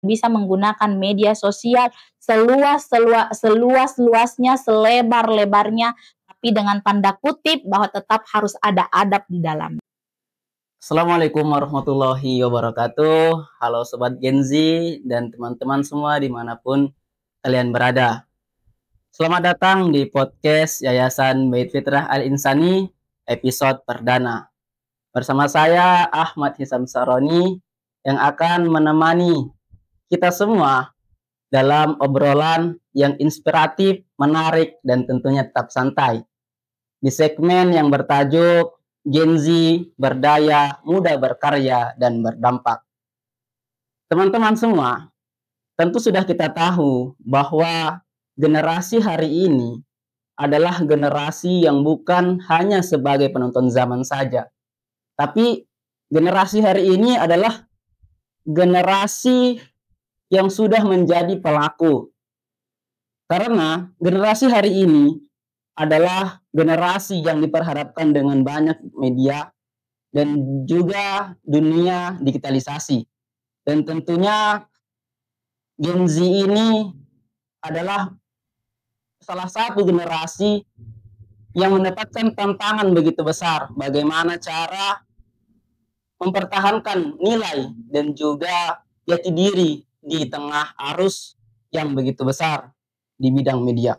bisa menggunakan media sosial seluas-luasnya, selebar-lebarnya, tapi dengan tanda kutip bahwa tetap harus ada adab di dalam. Assalamualaikum warahmatullahi wabarakatuh. Halo Sobat Gen Z dan teman-teman semua dimanapun kalian berada. Selamat datang di podcast Yayasan Bait Fitrah Al-Insani episode perdana. Bersama saya Ahmad Hisam Saroni yang akan menemani kita semua dalam obrolan yang inspiratif, menarik, dan tentunya tetap santai. Di segmen yang bertajuk Gen Z berdaya, muda berkarya, dan berdampak. Teman-teman semua, tentu sudah kita tahu bahwa generasi hari ini adalah generasi yang bukan hanya sebagai penonton zaman saja. Tapi generasi hari ini adalah generasi yang sudah menjadi pelaku. Karena generasi hari ini adalah generasi yang diperhadapkan dengan banyak media dan juga dunia digitalisasi. Dan tentunya Gen Z ini adalah salah satu generasi yang mendapatkan tantangan begitu besar. Bagaimana cara mempertahankan nilai dan juga jati diri di tengah arus yang begitu besar di bidang media.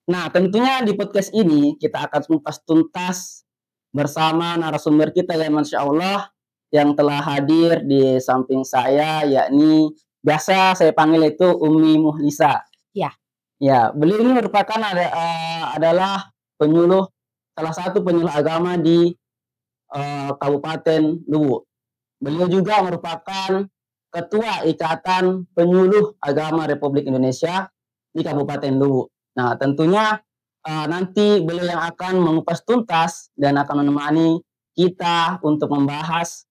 Nah, tentunya di podcast ini kita akan mengupas tuntas bersama narasumber kita yang Masya Allah yang telah hadir di samping saya, yakni biasa saya panggil itu Umi Muhlisa. Ya. Ya, beliau ini merupakan adalah penyuluh, salah satu penyuluh agama di Kabupaten Luwu. Beliau juga merupakan Ketua Ikatan Penyuluh Agama Republik Indonesia di Kabupaten Luwu. Nah, tentunya nanti beliau yang akan mengupas tuntas dan akan menemani kita untuk membahas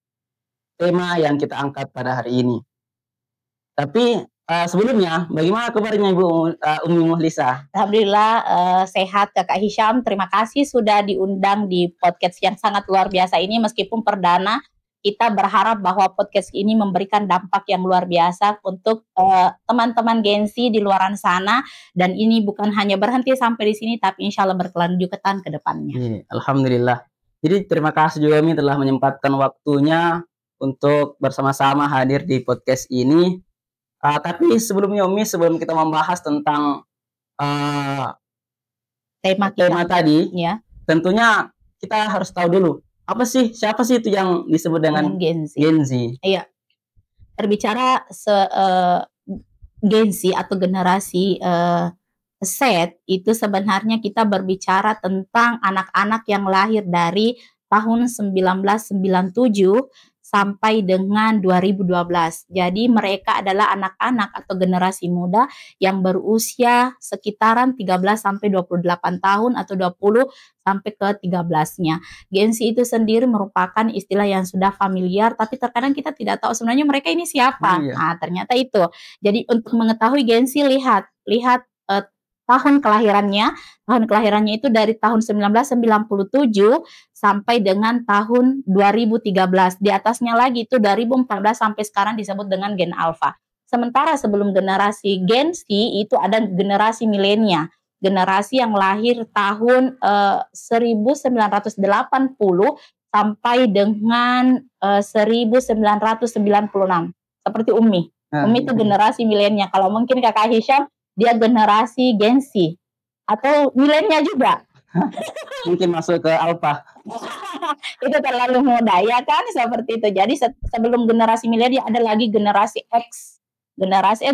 tema yang kita angkat pada hari ini. Tapi sebelumnya, bagaimana kabarnya Ibu Umi Muhlisa? Alhamdulillah sehat Kakak Hisham. Terima kasih sudah diundang di podcast yang sangat luar biasa ini. Meskipun perdana, kita berharap bahwa podcast ini memberikan dampak yang luar biasa untuk teman-teman Gen Z di luar sana. Dan ini bukan hanya berhenti sampai di sini, tapi insya Allah berkelanjutan ke depannya. Alhamdulillah. Jadi terima kasih juga Umi telah menyempatkan waktunya untuk bersama-sama hadir di podcast ini. Tapi sebelumnya Umi, sebelum kita membahas tentang tema tadi, ya, tentunya kita harus tahu dulu siapa sih itu yang disebut dengan Gen Z? Iya. Berbicara Gen Z atau generasi Z itu sebenarnya kita berbicara tentang anak-anak yang lahir dari tahun 1997 sampai dengan 2012. Jadi mereka adalah anak-anak atau generasi muda yang berusia sekitaran 13 sampai 28 tahun atau 20 sampai ke 13-nya. Gen Z itu sendiri merupakan istilah yang sudah familiar, tapi terkadang kita tidak tahu sebenarnya mereka ini siapa. Nah, ternyata itu. Jadi untuk mengetahui Gen Z, lihat tahun kelahirannya itu dari tahun 1997 sampai dengan tahun 2013. Di atasnya lagi itu 2014 sampai sekarang disebut dengan Gen Alpha. Sementara sebelum generasi Gen Z itu ada generasi milenial, generasi yang lahir tahun 1980 sampai dengan 1996. Seperti Umi. Umi itu generasi milenial. Kalau mungkin Kakak Hisham dia generasi Gen Z atau milenial juga. Mungkin masuk ke Alpha. Itu terlalu muda ya kan, seperti itu. Jadi sebelum generasi milenial ada lagi generasi X, generasi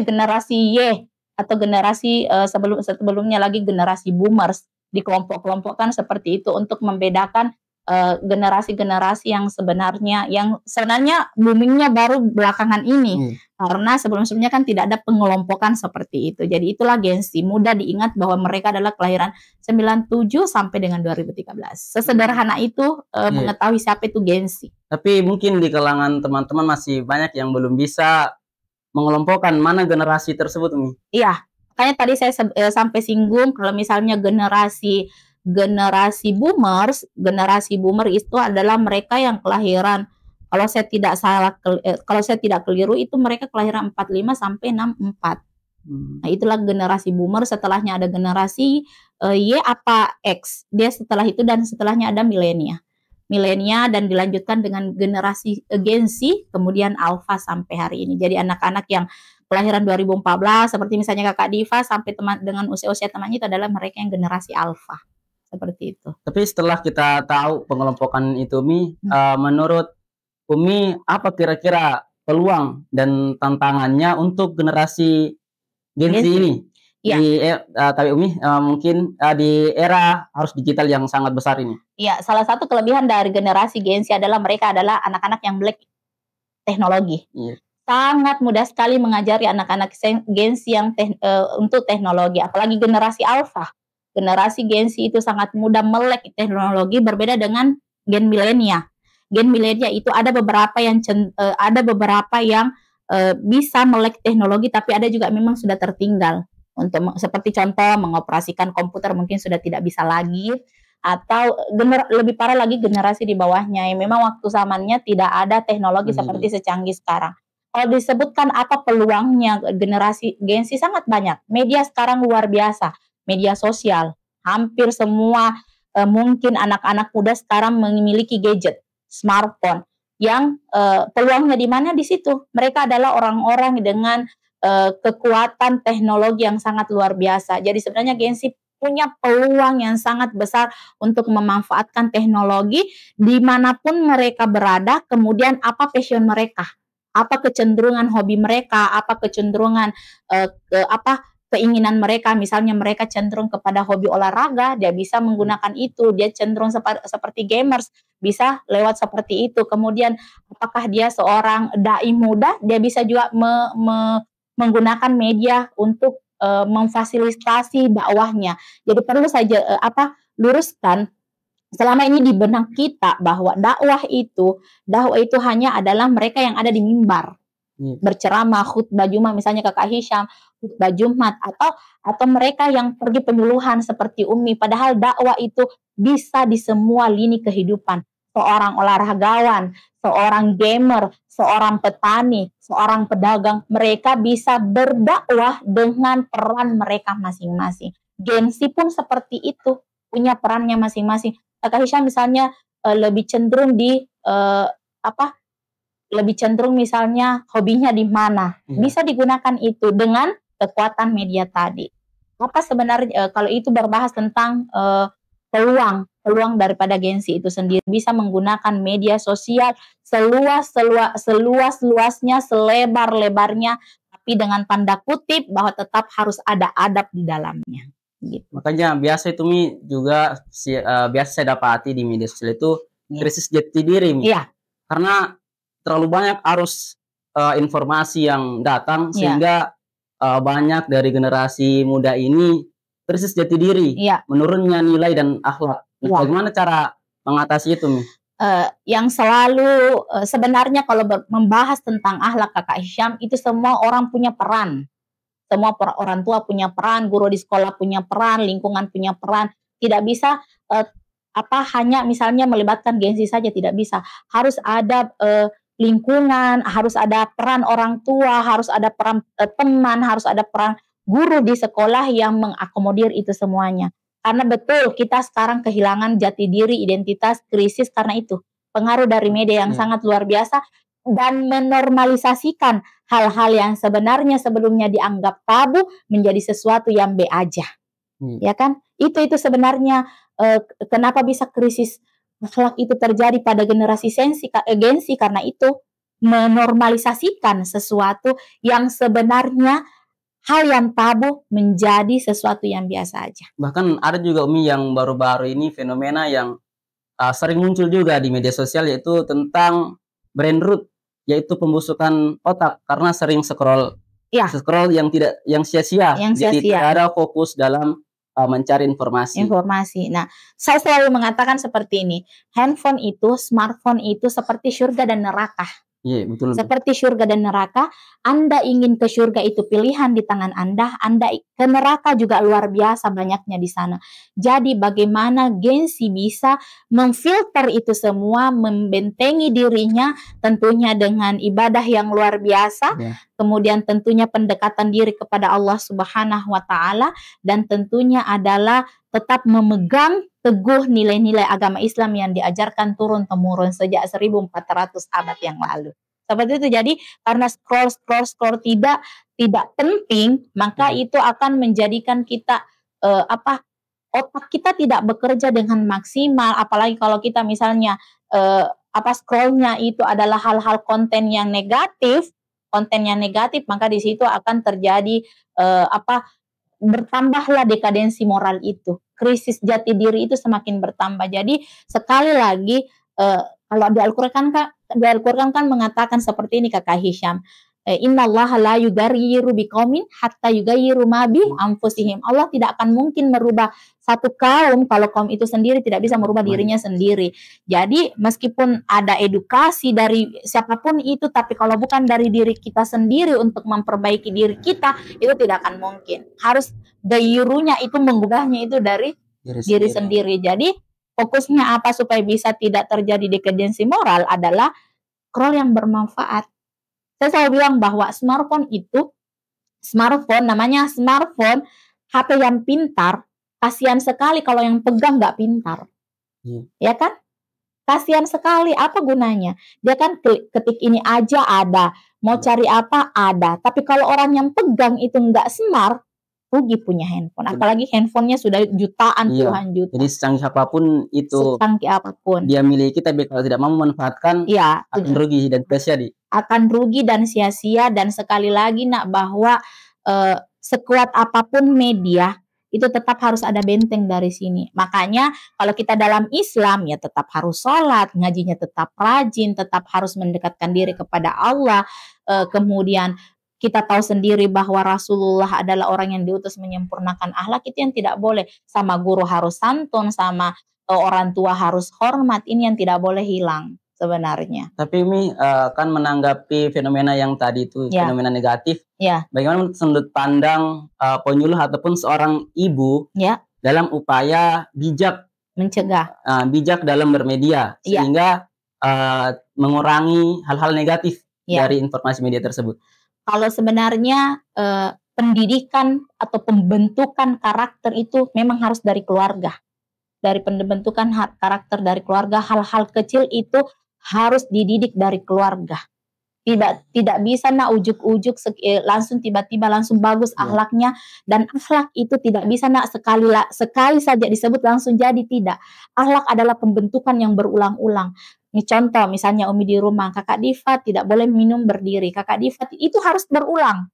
Y atau generasi sebelumnya lagi generasi boomers. Dikelompok-kelompokkan seperti itu untuk membedakan generasi-generasi yang sebenarnya boomingnya baru belakangan ini. Karena sebelum-sebelumnya kan tidak ada pengelompokan seperti itu. Jadi itulah Gen Z. Mudah diingat bahwa mereka adalah kelahiran 97 sampai dengan 2013. Sesederhana itu mengetahui siapa itu Gen Z. Tapi mungkin di kalangan teman-teman masih banyak yang belum bisa mengelompokkan mana generasi tersebut, Umi. Iya, makanya tadi saya sampai singgung kalau misalnya generasi boomers itu adalah mereka yang kelahiran Kalau saya tidak salah, kalau saya tidak keliru itu mereka kelahiran 45 sampai 64. Nah, itulah generasi boomer. Setelahnya ada generasi Y apa X. Dia setelah itu dan setelahnya ada milenia. Milenia dan dilanjutkan dengan generasi Gen Z, kemudian Alpha sampai hari ini. Jadi anak-anak yang kelahiran 2014 seperti misalnya Kakak Diva sampai teman dengan usia-usia temannya itu adalah mereka yang generasi Alpha. Seperti itu. Tapi setelah kita tahu pengelompokan itu, Umi, menurut Umi apa kira-kira peluang dan tantangannya untuk generasi Gen Z ini? Ya. Tapi Umi, mungkin di era harus digital yang sangat besar ini. Iya, salah satu kelebihan dari generasi Gen Z adalah mereka adalah anak-anak yang melek teknologi. Iya. Sangat mudah sekali mengajari anak-anak Gen Z yang untuk teknologi, apalagi generasi Alpha. Generasi Gen Z itu sangat mudah melek teknologi, berbeda dengan Gen milenia. Gen milenia itu ada beberapa yang bisa melek teknologi, tapi ada juga memang sudah tertinggal. Untuk seperti contoh mengoperasikan komputer mungkin sudah tidak bisa lagi, atau lebih parah lagi generasi di bawahnya yang memang waktu zamannya tidak ada teknologi seperti secanggih sekarang. Kalau disebutkan apa peluangnya generasi Gen Z, sangat banyak. Media sekarang luar biasa, media sosial. Hampir semua mungkin anak-anak muda sekarang memiliki gadget, smartphone. Yang peluangnya di mana? Di situ. Mereka adalah orang-orang dengan kekuatan teknologi yang sangat luar biasa. Jadi sebenarnya Gen Z punya peluang yang sangat besar untuk memanfaatkan teknologi dimanapun mereka berada. Kemudian apa passion mereka, apa kecenderungan hobi mereka, apa kecenderungan keinginan mereka. Misalnya mereka cenderung kepada hobi olahraga, dia bisa menggunakan itu. Dia cenderung seperti gamers, bisa lewat seperti itu. Kemudian apakah dia seorang dai muda, dia bisa juga menggunakan media untuk memfasilitasi dakwahnya. Jadi perlu saja luruskan selama ini di benak kita bahwa dakwah itu hanya adalah mereka yang ada di mimbar, berceramah, khutbah Jumat, misalnya Kakak Hisham, khutbah Jumat, atau mereka yang pergi penyuluhan seperti Umi. Padahal dakwah itu bisa di semua lini kehidupan. Seorang olahragawan, seorang gamer, seorang petani, seorang pedagang, mereka bisa berdakwah dengan peran mereka masing-masing. Gen Z pun seperti itu, punya perannya masing-masing. Kakak Hisham misalnya lebih cenderung lebih cenderung misalnya hobinya di mana, bisa digunakan itu dengan kekuatan media tadi. Apa sebenarnya kalau itu berbahas tentang peluang daripada Gen Z itu sendiri, bisa menggunakan media sosial seluas-luasnya, selebar-lebarnya, tapi dengan tanda kutip bahwa tetap harus ada adab di dalamnya. Gitu. Makanya biasa itu Mi juga biasa saya dapati di media sosial itu krisis jati diri Mi. Iya. Karena terlalu banyak arus informasi yang datang sehingga banyak dari generasi muda ini krisis jati diri, menurunnya nilai dan akhlak. Bagaimana cara mengatasi itu Mi? Yang selalu sebenarnya kalau membahas tentang akhlak Kakak Hisham, itu semua orang punya peran. Semua orang tua punya peran, guru di sekolah punya peran, lingkungan punya peran. Tidak bisa hanya misalnya melibatkan Gen Z saja, tidak bisa. Harus ada lingkungan, harus ada peran orang tua, harus ada peran teman, harus ada peran guru di sekolah yang mengakomodir itu semuanya. Karena betul kita sekarang kehilangan jati diri, identitas, krisis karena itu. Pengaruh dari media yang sangat luar biasa dan menormalisasikan hal-hal yang sebenarnya sebelumnya dianggap tabu menjadi sesuatu yang be aja. Ya kan? Itu sebenarnya kenapa bisa krisis akhlak itu terjadi pada generasi Gen Z, karena itu menormalisasikan sesuatu yang sebenarnya hal yang tabu menjadi sesuatu yang biasa aja. Bahkan ada juga Umi yang baru-baru ini fenomena yang sering muncul juga di media sosial, yaitu tentang brain rot, yaitu pembusukan otak karena sering scroll yang sia-sia. Jadi tidak ada fokus dalam mencari informasi. Nah, saya selalu mengatakan seperti ini, smartphone itu seperti surga dan neraka. Iya, betul. Seperti surga dan neraka, Anda ingin ke surga itu pilihan di tangan Anda ke neraka juga luar biasa banyaknya di sana. Jadi bagaimana gengsi bisa memfilter itu semua, membentengi dirinya tentunya dengan ibadah yang luar biasa, kemudian tentunya pendekatan diri kepada Allah Subhanahu wa taala, dan tentunya adalah tetap memegang teguh nilai-nilai agama Islam yang diajarkan turun-temurun sejak 1400 abad yang lalu. Seperti itu. Jadi karena scroll tidak penting, maka itu akan menjadikan kita otak kita tidak bekerja dengan maksimal. Apalagi kalau kita misalnya scrollnya itu adalah hal-hal konten yang negatif, maka di situ akan terjadi bertambahlah dekadensi moral itu. Krisis jati diri itu semakin bertambah. Jadi sekali lagi kalau di Al-Quran kan mengatakan seperti ini, Kakak Hisham. Innallaha la yughayyiru biqaumin hatta yughayyiru ma bi anfusihim. Allah tidak akan mungkin merubah satu kaum kalau kaum itu sendiri tidak bisa merubah dirinya sendiri. Jadi meskipun ada edukasi dari siapapun itu, tapi kalau bukan dari diri kita sendiri untuk memperbaiki diri kita, itu tidak akan mungkin. Harus gayrunya itu, mengubahnya itu dari diri sendiri. Jadi fokusnya apa supaya bisa tidak terjadi dekadensi moral adalah scroll yang bermanfaat. Saya selalu bilang bahwa smartphone, namanya smartphone, HP yang pintar, kasihan sekali kalau yang pegang nggak pintar. Ya kan? Kasihan sekali, apa gunanya? Dia kan ketik ini aja ada, mau cari apa ada. Tapi kalau orang yang pegang itu nggak smart, rugi punya handphone. Apalagi handphonenya sudah jutaan, puluhan juta. Jadi secanggih apapun itu, dia miliki, tapi kalau tidak mau memanfaatkan, akan rugi dan sia-sia. Akan rugi dan sia-sia. Dan sekali lagi bahwa sekuat apapun media, itu tetap harus ada benteng dari sini. Makanya kalau kita dalam Islam ya tetap harus sholat, ngajinya tetap rajin, tetap harus mendekatkan diri kepada Allah. Kemudian kita tahu sendiri bahwa Rasulullah adalah orang yang diutus menyempurnakan akhlak, itu yang tidak boleh. Sama guru harus santun, sama orang tua harus hormat, ini yang tidak boleh hilang sebenarnya. Tapi Umi kan menanggapi fenomena yang tadi itu, fenomena negatif, bagaimana sudut pandang penyuluh ataupun seorang ibu dalam upaya bijak mencegah, bijak dalam bermedia, sehingga mengurangi hal-hal negatif dari informasi media tersebut? Kalau sebenarnya pendidikan atau pembentukan karakter itu memang harus dari keluarga. Dari pembentukan karakter dari keluarga, hal-hal kecil itu harus dididik dari keluarga. Tidak bisa ujuk-ujuk langsung tiba-tiba langsung bagus akhlaknya. Dan akhlak itu tidak bisa sekali saja disebut langsung jadi, tidak. Akhlak adalah pembentukan yang berulang-ulang. Ini contoh misalnya Umi di rumah, Kakak Diva tidak boleh minum berdiri. Kakak Diva itu harus berulang.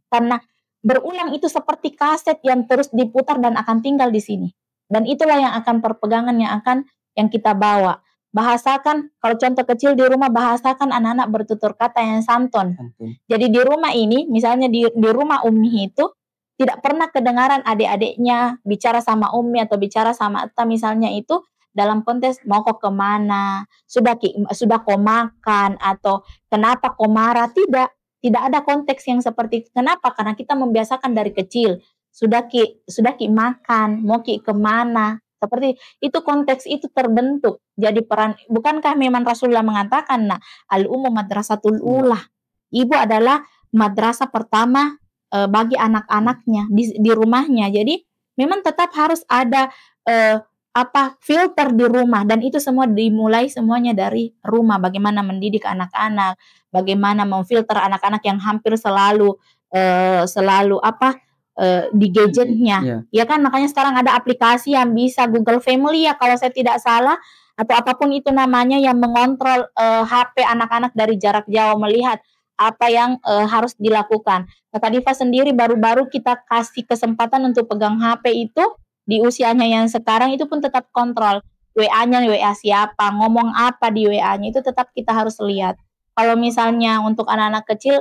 Karena berulang itu seperti kaset yang terus diputar dan akan tinggal di sini. Dan itulah yang akan perpegangan yang kita bawa. Bahasakan, kalau contoh kecil di rumah, bahasakan anak-anak bertutur kata yang santun. Jadi di rumah ini, misalnya di rumah Umi itu, tidak pernah kedengaran adik-adiknya bicara sama Umi atau bicara sama Atta misalnya itu, dalam konteks mau kok kemana, sudah kok makan, atau kenapa kok marah. Tidak ada konteks yang seperti itu. Kenapa? Karena kita membiasakan dari kecil, sudah ki makan, mau ki kemana. Seperti itu, konteks itu terbentuk. Jadi bukankah memang Rasulullah mengatakan, al-ummu madrasatul ula. Ibu adalah madrasah pertama bagi anak-anaknya di rumahnya. Jadi memang tetap harus ada filter di rumah, dan itu semua dimulai semuanya dari rumah. Bagaimana mendidik anak-anak, bagaimana memfilter anak-anak yang hampir selalu di gadgetnya, ya kan? Makanya sekarang ada aplikasi yang bisa Google Family ya kalau saya tidak salah, atau apapun itu namanya, yang mengontrol HP anak-anak dari jarak jauh, melihat apa yang harus dilakukan. Kak Diva sendiri baru-baru kita kasih kesempatan untuk pegang HP itu di usianya yang sekarang, itu pun tetap kontrol. WA-nya WA siapa, ngomong apa di WA-nya, itu tetap kita harus lihat. Kalau misalnya untuk anak-anak kecil,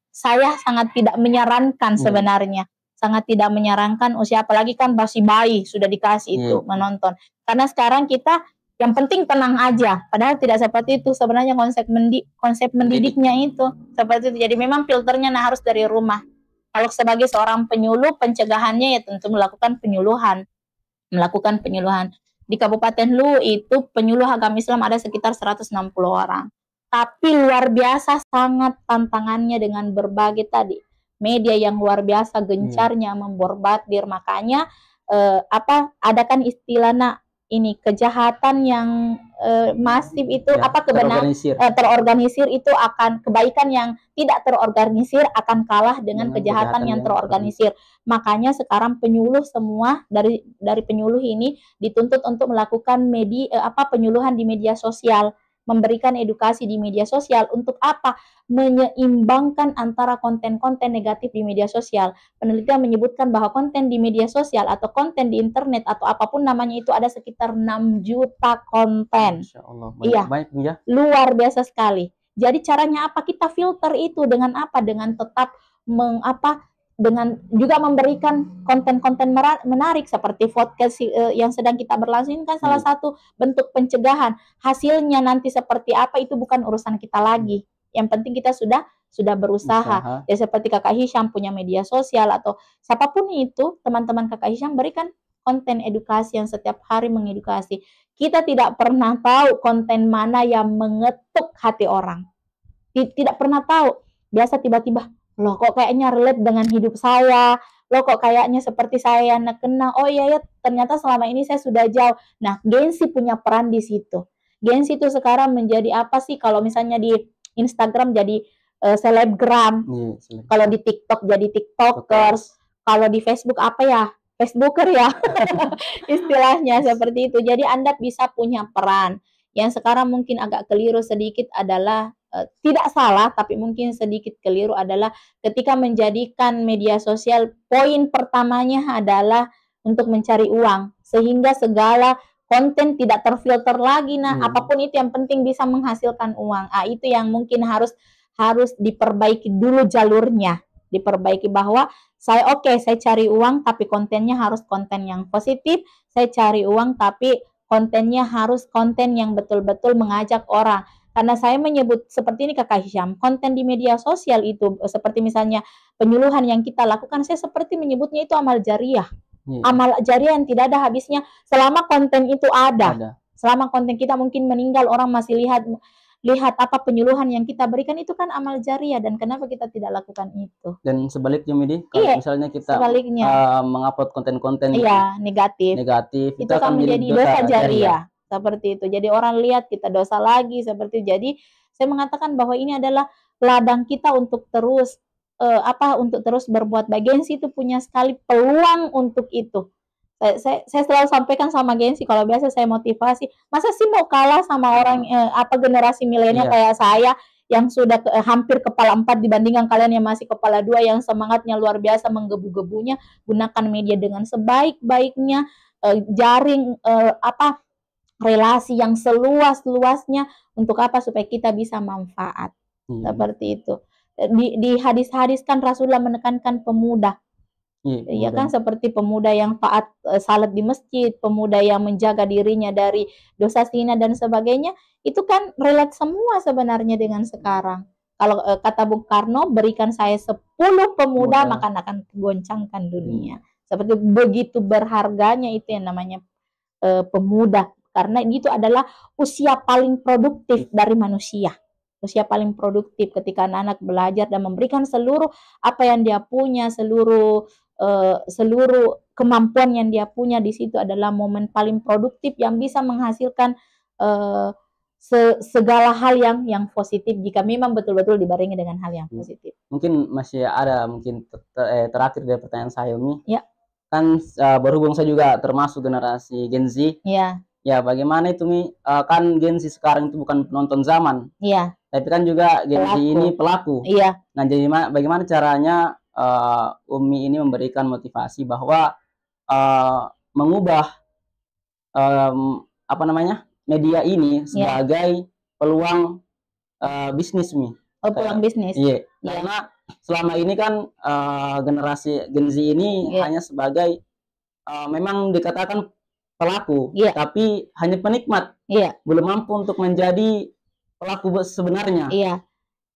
saya sangat tidak menyarankan sebenarnya. Sangat tidak menyarankan usia, apalagi kan masih bayi sudah dikasih itu menonton. Karena sekarang kita Yang penting tenang aja. Padahal tidak seperti itu sebenarnya konsep mendidiknya itu seperti itu. Jadi memang filternya harus dari rumah. Kalau sebagai seorang penyuluh, pencegahannya ya tentu melakukan penyuluhan. Di Kabupaten Luwu itu penyuluh agama Islam ada sekitar 160 orang. Tapi luar biasa sangat tantangannya dengan berbagai tadi media yang luar biasa gencarnya memborbardir. Makanya ada kan istilahnya ini kejahatan yang masif itu terorganisir itu akan kebaikan yang tidak terorganisir akan kalah dengan kejahatan yang terorganisir. Makanya sekarang penyuluh semua dari penyuluh ini dituntut untuk melakukan penyuluhan di media sosial, memberikan edukasi di media sosial untuk apa? Menyeimbangkan antara konten-konten negatif di media sosial. Penelitian menyebutkan bahwa konten di media sosial atau konten di internet atau apapun namanya itu ada sekitar 6 juta konten. Masya Allah, banyak ya. Luar biasa sekali. Jadi caranya apa? Kita filter itu dengan apa? Dengan tetap dengan juga memberikan konten-konten menarik seperti podcast yang sedang kita berlangsung kan salah satu bentuk pencegahan. Hasilnya nanti seperti apa itu bukan urusan kita lagi. Yang penting kita sudah berusaha. Ya seperti Kakak Hisham punya media sosial atau siapapun itu, teman-teman Kakak Hisham berikan konten edukasi yang setiap hari mengedukasi. Kita tidak pernah tahu konten mana yang mengetuk hati orang. Tidak pernah tahu. Biasa tiba-tiba loh kok kayaknya relate dengan hidup saya, loh kok kayaknya seperti saya kena, oh iya ya ternyata selama ini saya sudah jauh. Nah, Gensi punya peran di situ. Gensi itu sekarang menjadi apa sih? Kalau misalnya di Instagram jadi selebgram, kalau di TikTok jadi TikTokers, kalau di Facebook apa ya? Facebooker ya, istilahnya seperti itu. Jadi Anda bisa punya peran. Yang sekarang mungkin agak keliru sedikit adalah tidak salah, tapi mungkin sedikit keliru adalah ketika menjadikan media sosial poin pertamanya adalah untuk mencari uang, sehingga segala konten tidak terfilter lagi. Apapun itu yang penting bisa menghasilkan uang. Itu yang mungkin harus diperbaiki dulu jalurnya, diperbaiki bahwa saya cari uang, tapi kontennya harus konten yang positif. Saya cari uang, tapi kontennya harus konten yang betul-betul mengajak orang. Karena saya menyebut seperti ini Kakak Hisham, konten di media sosial itu seperti misalnya penyuluhan yang kita lakukan, saya seperti menyebutnya itu amal jariah. Amal jariah yang tidak ada habisnya selama konten itu ada. Selama konten kita mungkin meninggal, orang masih lihat apa penyuluhan yang kita berikan, itu kan amal jariah. Dan kenapa kita tidak lakukan itu? Dan sebaliknya Midi, kalau misalnya kita mengupload konten-konten negatif itu akan menjadi dosa jariah. Seperti itu. Jadi orang lihat kita dosa lagi seperti itu. Jadi saya mengatakan bahwa ini adalah ladang kita untuk terus untuk terus berbuat baik. Gensi itu punya sekali peluang untuk itu. Saya selalu sampaikan sama Gensi, kalau biasa saya motivasi, masa sih mau kalah sama orang generasi milenial kayak saya yang sudah hampir kepala 4 dibandingkan kalian yang masih kepala 2 yang semangatnya luar biasa menggebu-gebunya. Gunakan media dengan sebaik-baiknya, jaring relasi yang seluas-luasnya untuk apa? Supaya kita bisa manfaat. Seperti itu. Di hadis-hadis kan Rasulullah menekankan pemuda. Iya kan, seperti pemuda yang taat salat di masjid, pemuda yang menjaga dirinya dari dosa zina dan sebagainya. Itu kan relate semua sebenarnya dengan sekarang. Kalau kata Bung Karno, berikan saya 10 pemuda maka akan goncangkan dunia. Seperti begitu berharganya itu yang namanya pemuda. Karena itu adalah usia paling produktif dari manusia. Usia paling produktif ketika anak-anak belajar dan memberikan seluruh apa yang dia punya, seluruh kemampuan yang dia punya. Di situ adalah momen paling produktif yang bisa menghasilkan segala hal yang positif jika memang betul-betul dibarengi dengan hal yang positif. Mungkin masih ada terakhir dari pertanyaan saya Umi. Ya. Kan berhubung saya juga termasuk generasi Gen Z. Iya. Ya, bagaimana itu Mi? Kan Gen Z sekarang itu bukan penonton zaman. Iya. Tapi kan juga Gen Z ini pelaku. Iya. Nah, jadi bagaimana caranya Umi ini memberikan motivasi bahwa mengubah media ini sebagai peluang bisnis Mi. Peluang bisnis. Iya. Karena selama ini kan generasi Gen Z ini hanya sebagai memang dikatakan pelaku, Iya. tapi hanya penikmat, Iya. belum mampu untuk menjadi pelaku sebenarnya. Iya.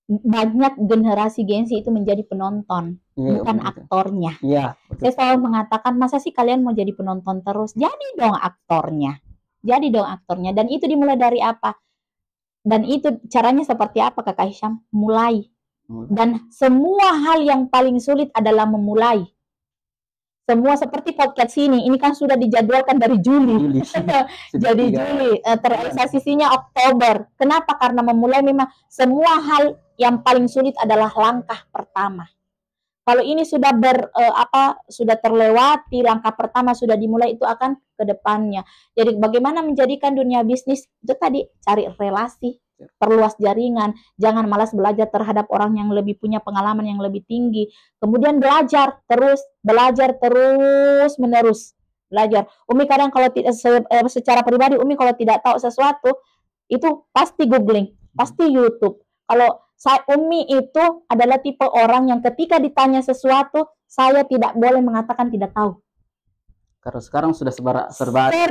Banyak generasi Gen Z itu menjadi penonton, Iya, bukan betul. aktornya. Iya, Saya selalu mengatakan, masa sih kalian mau jadi penonton terus? Jadi dong aktornya. Jadi dong aktornya. Dan itu dimulai dari apa? Dan itu caranya seperti apa, Kakak Hisham? Mulai. Dan semua hal yang paling sulit adalah memulai. Semua seperti podcast ini kan sudah dijadwalkan dari Juli. Jadi Juli, terrealisasinya Oktober. Kenapa? Karena memulai memang semua hal yang paling sulit adalah langkah pertama. Kalau ini sudah sudah terlewati, langkah pertama sudah dimulai, itu akan ke depannya. Jadi bagaimana menjadikan dunia bisnis itu tadi, cari relasi, perluas jaringan, jangan malas belajar terhadap orang yang lebih punya pengalaman yang lebih tinggi. Kemudian belajar terus menerus. Belajar. Umi kadang kalau secara pribadi Umi kalau tidak tahu sesuatu itu pasti googling, pasti YouTube. Kalau Umi itu adalah tipe orang yang ketika ditanya sesuatu, saya tidak boleh mengatakan tidak tahu. Karena sekarang sudah serba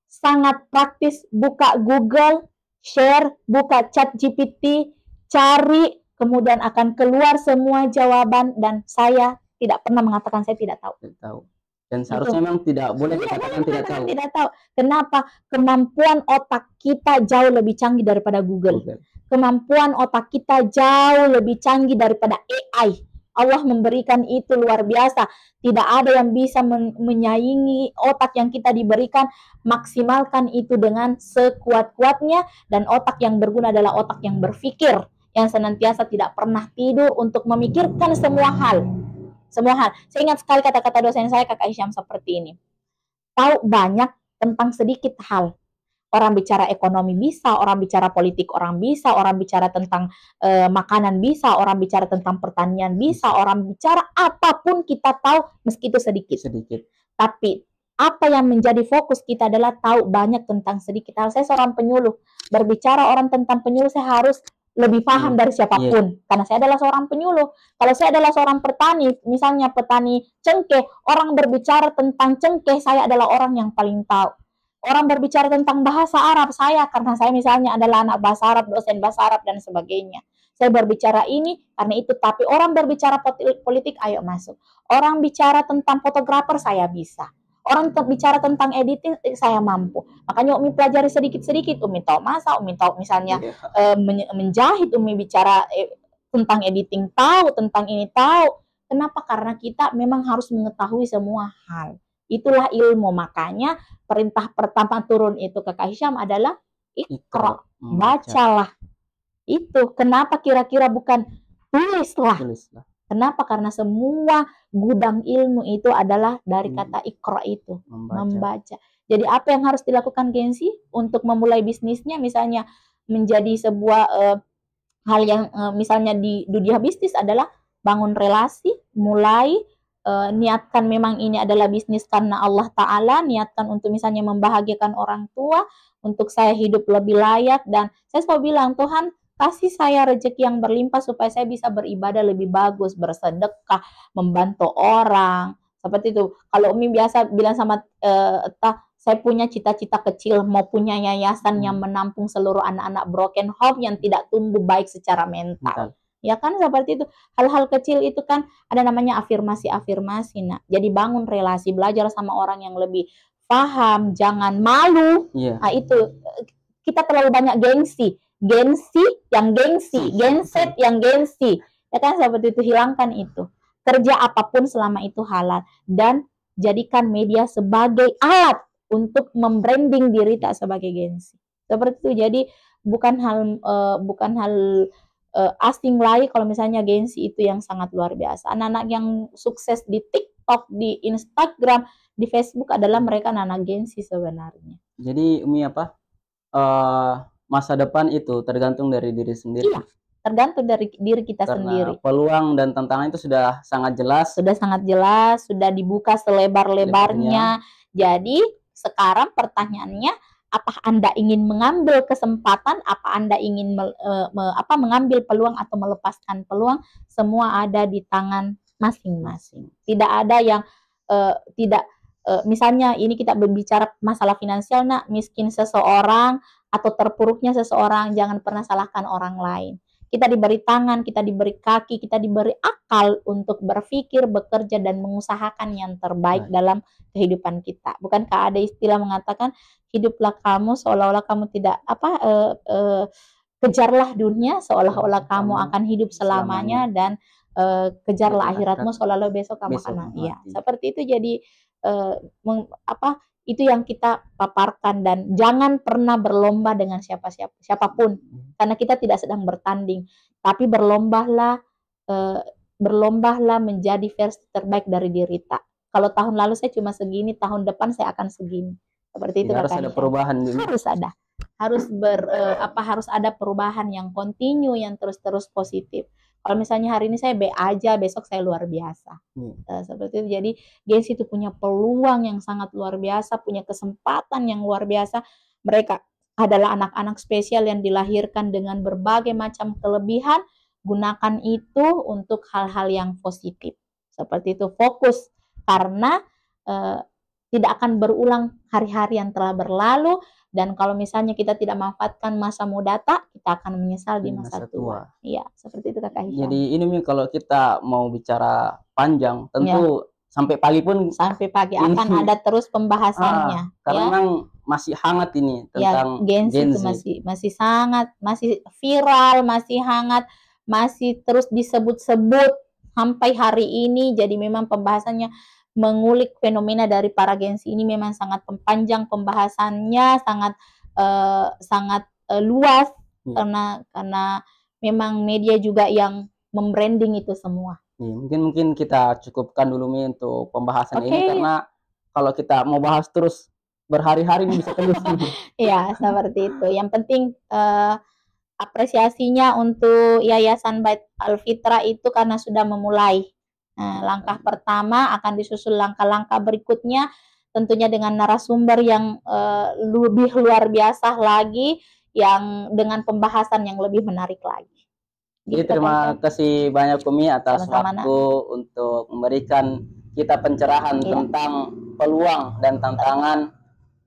sangat praktis. Buka Google, share, buka chat GPT, cari, kemudian akan keluar semua jawaban, dan saya tidak pernah mengatakan saya tidak tahu. Dan seharusnya memang tidak boleh dikatakan tidak tahu. Kenapa? Kemampuan otak kita jauh lebih canggih daripada Google. Kemampuan otak kita jauh lebih canggih daripada AI. Allah memberikan itu luar biasa. Tidak ada yang bisa menyaingi otak yang kita diberikan. Maksimalkan itu dengan sekuat-kuatnya. Dan otak yang berguna adalah otak yang berpikir, yang senantiasa tidak pernah tidur untuk memikirkan semua hal. Saya ingat sekali kata-kata dosen saya, Kakak Hisham, seperti ini. Tahu banyak tentang sedikit hal. Orang bicara ekonomi bisa, orang bicara politik orang bisa, orang bicara tentang makanan bisa, orang bicara tentang pertanian bisa, orang bicara apapun kita tahu meski itu sedikit. Tapi apa yang menjadi fokus kita adalah tahu banyak tentang sedikit hal. Saya seorang penyuluh. Berbicara orang tentang penyuluh, saya harus lebih paham dari siapapun. Karena saya adalah seorang penyuluh. Kalau saya adalah seorang petani, misalnya petani cengkeh, orang berbicara tentang cengkeh, saya adalah orang yang paling tahu. Orang berbicara tentang bahasa Arab, karena saya misalnya adalah anak bahasa Arab, dosen bahasa Arab, dan sebagainya. Saya berbicara ini karena itu. Tapi orang berbicara politik, ayo masuk. Orang bicara tentang fotografer, saya bisa. Orang bicara tentang editing, saya mampu. Makanya Umi pelajari sedikit-sedikit. Umi tahu masak, Umi tahu misalnya menjahit, Umi bicara tentang editing tahu, tentang ini tahu. Kenapa? Karena kita memang harus mengetahui semua hal. Itulah ilmu. Makanya perintah pertama turun itu Kakak Hisham adalah Iqra, bacalah. Itu kenapa kira-kira bukan tulislah. Kenapa? Karena semua gudang ilmu itu adalah dari kata Iqra itu, membaca. Jadi apa yang harus dilakukan Gen Z untuk memulai bisnisnya, misalnya menjadi sebuah hal yang misalnya di dunia bisnis adalah bangun relasi, mulai niatkan memang ini adalah bisnis karena Allah Ta'ala, niatkan untuk misalnya membahagiakan orang tua, untuk saya hidup lebih layak, dan saya selalu bilang, Tuhan kasih saya rezeki yang berlimpah supaya saya bisa beribadah lebih bagus, bersedekah, membantu orang, seperti itu. Kalau Umi biasa bilang sama saya punya cita-cita kecil, mau punya yayasan yang menampung seluruh anak-anak broken home yang tidak tumbuh baik secara mental. Ya kan, seperti itu. Hal-hal kecil itu kan ada namanya afirmasi. Nah, jadi bangun relasi, belajar sama orang yang lebih paham, jangan malu. Nah, itu kita terlalu banyak gengsi yang gengsi, genset yang gengsi. Ya kan, seperti itu. Hilangkan itu. Kerja apapun selama itu halal, dan jadikan media sebagai alat untuk membranding diri, tak sebagai gengsi. Seperti itu. Jadi bukan hal asing lagi kalau misalnya gengsi itu yang sangat luar biasa. Anak-anak yang sukses di TikTok, di Instagram, di Facebook adalah mereka anak-anak gengsi sebenarnya. Jadi Umi masa depan itu tergantung dari diri sendiri. Iya, tergantung dari diri kita sendiri. Peluang dan tantangan itu sudah sangat jelas. Sudah dibuka selebar-lebarnya. Jadi sekarang pertanyaannya, apa Anda ingin mengambil kesempatan, apa Anda ingin mengambil peluang atau melepaskan peluang? Semua ada di tangan masing-masing. Tidak ada yang misalnya ini kita berbicara masalah finansial, nak, miskin seseorang atau terpuruknya seseorang, jangan pernah salahkan orang lain. Kita diberi tangan, kita diberi kaki, kita diberi akal untuk berpikir, bekerja, dan mengusahakan yang terbaik dalam kehidupan kita. Bukankah ada istilah mengatakan, hiduplah kamu seolah-olah kamu tidak kejarlah dunia seolah-olah kamu akan hidup selamanya, dan kejarlah akhiratmu seolah-olah besok kamu akan mati. Ya, seperti itu. Jadi itu yang kita paparkan, dan jangan pernah berlomba dengan siapapun, karena kita tidak sedang bertanding, tapi berlombalah menjadi versi terbaik dari diri kita. Kalau tahun lalu saya cuma segini, tahun depan saya akan segini. Seperti itu. Harus ada perubahan juga. Harus ada perubahan yang kontinu, yang terus-terus positif. Kalau misalnya hari ini saya B aja, besok saya luar biasa. Seperti itu. Jadi Gensi itu punya peluang yang sangat luar biasa, punya kesempatan yang luar biasa. Mereka adalah anak-anak spesial yang dilahirkan dengan berbagai macam kelebihan. Gunakan itu untuk hal-hal yang positif. Seperti itu. Fokus, karena tidak akan berulang hari-hari yang telah berlalu. Dan kalau misalnya kita tidak memanfaatkan masa muda kita akan menyesal di masa tua. Iya, seperti itu Kakak Hisham. Jadi ini kalau kita mau bicara panjang, tentu sampai pagi pun. Sampai pagi akan ada terus pembahasannya. Karena memang masih hangat ini tentang Gensi itu masih sangat, masih viral, masih hangat, masih terus disebut-sebut sampai hari ini. Jadi memang pembahasannya, mengulik fenomena dari para Gensi ini memang sangat panjang pembahasannya, sangat luas, karena memang media juga yang membranding itu semua. Mungkin kita cukupkan dulu untuk pembahasan ini, karena kalau kita mau bahas terus berhari-hari bisa terus. Ya, seperti itu. Yang penting apresiasinya untuk Yayasan Bait Al-Fitrah itu karena sudah memulai. Langkah pertama, akan disusul langkah-langkah berikutnya, tentunya dengan narasumber yang lebih luar biasa lagi, yang dengan pembahasan yang lebih menarik lagi. Jadi terima kasih banyak Umi atas waktu untuk memberikan kita pencerahan tentang peluang dan tantangan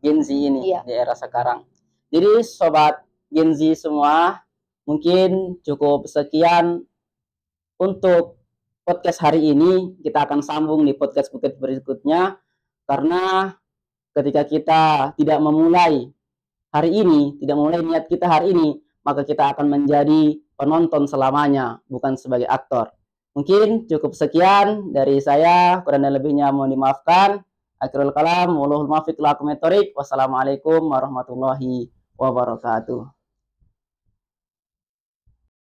Genzi ini di era sekarang. Jadi sobat Genzi semua, mungkin cukup sekian untuk podcast hari ini. Kita akan sambung di podcast berikutnya, karena ketika kita tidak memulai hari ini, tidak memulai niat kita hari ini, maka kita akan menjadi penonton selamanya, bukan sebagai aktor. Mungkin cukup sekian dari saya, kurang dan lebihnya mohon dimaafkan. Akhirul kalam, wallahul muwaffiq ila aqwamit thoriq. Wassalamualaikum warahmatullahi wabarakatuh.